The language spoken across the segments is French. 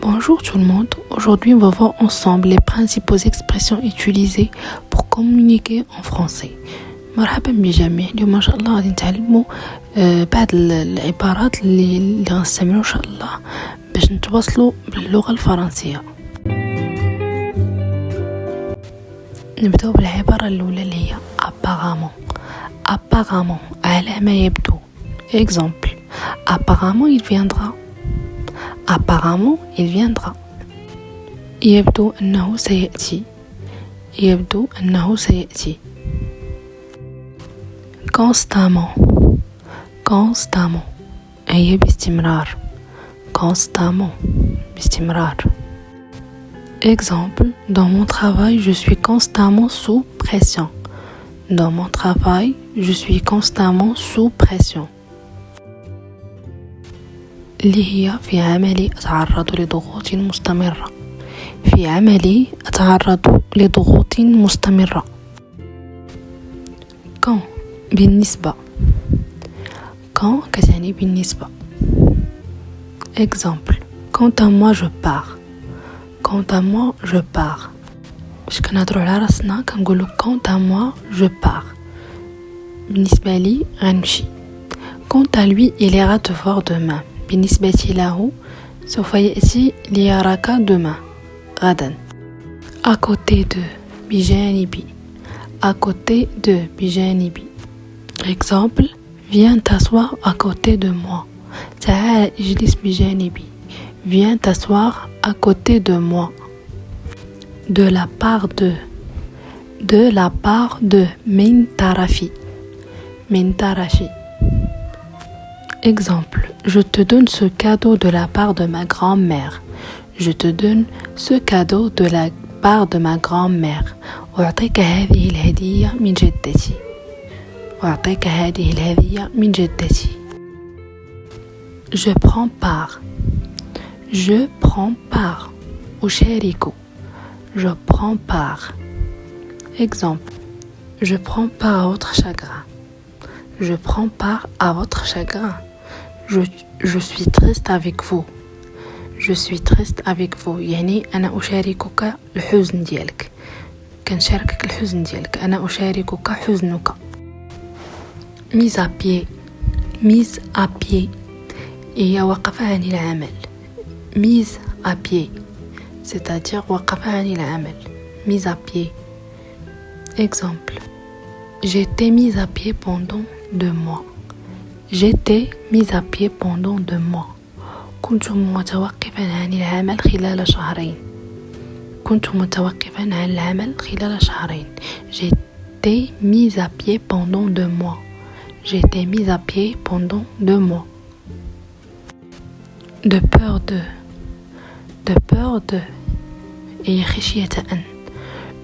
Bonjour tout le monde, aujourd'hui on va voir ensemble les principaux expressions utilisées pour communiquer en français. مرحبا بجميع اليوم ان شاء الله غادي نتعلموا بعض العبارات اللي غنستعملوا ان شاء الله باش نتواصلوا باللغة الفرنسية. نبداو بالعبارة الأولى اللي هي apparemment على ما يبدو. Exemple, apparemment il viendra. يبدو أنه سيأتي. constamment هي باستمرار. Exemple, dans mon travail, je suis constamment sous pression. اللي هي في عملي أتعرض لضغوط مستمرة. quand بالنسبة. quand كتعني بالنسبة. Exemple, quant à moi je pars. باش كنهضروا على راسنا كنقولوا quant à moi je pars. بالنسبة لي غنمشي. quant à lui il ira te voir demain. بالنسبة له سوف يأتي ليراك demain غدا. à côté de بجانبي. Exemple, viens t'asseoir à côté de moi. تعال اجلس بجانبي. Viens t'asseoir à côté de moi. de la part de من طرفي. Exemple, je te donne ce cadeau de la part de ma grand-mère. أعطيك هذه الهدية من جدتي. je prends part. أشارك. je prends part. Exemple, je prends part à votre chagrin. je suis triste avec vous. يعني أنا أشاركك الحزن ديالك. كنشاركك الحزن ديالك. أنا أشاركك حزنك. mise à pied هي وقف عن العمل. mise à pied c'est-à-dire وقف عن العمل. mise à pied. Exemple, j'étais mise à pied pendant 2 mois. كنت متوقفا عن العمل خلال شهرين. J'étais mise à pied pendant 2 mois. de peur de et خشية أن.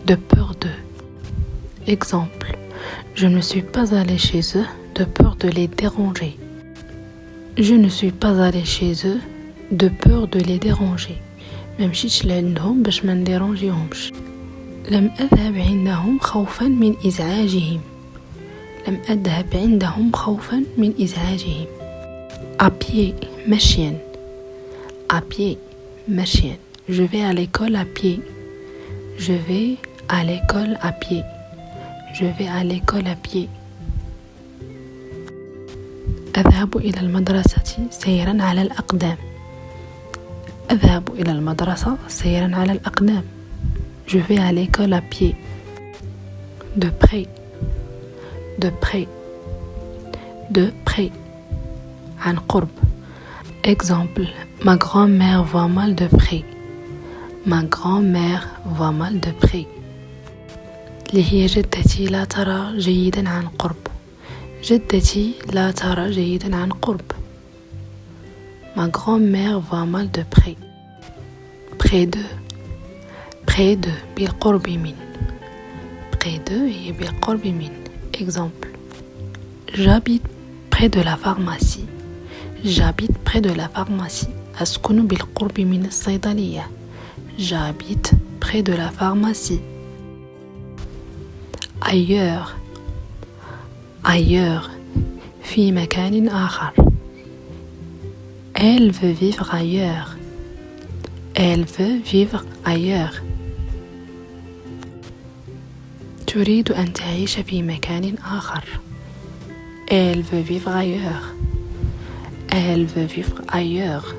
de peur de. Exemple, je ne suis pas allée chez eux de peur de les déranger. ما مشيتش لعندهم باش ما نديرونجيهمش. لم أذهب عندهم خوفا من إزعاجهم. à pied مشيا. je vais à l'école à pied. أذهب إلى المدرسة سيرا على الأقدام. je vais à l'école à pied. de près عن قرب. Exemple, ma grand-mère va mal de près. اللي هي جدتي لا ترى جيدا عن قرب. ma grand-mère va mal de près. près de بالقرب من. Exemple, j'habite près de la pharmacie. أسكن بالقرب من الصيدلية. j'habite près de la pharmacie. ailleurs في مكان آخر. Elle veut vivre ailleurs. Elle veut vivre ailleurs. تريد أن تعيش في مكان آخر. Elle veut vivre ailleurs. Elle veut vivre ailleurs.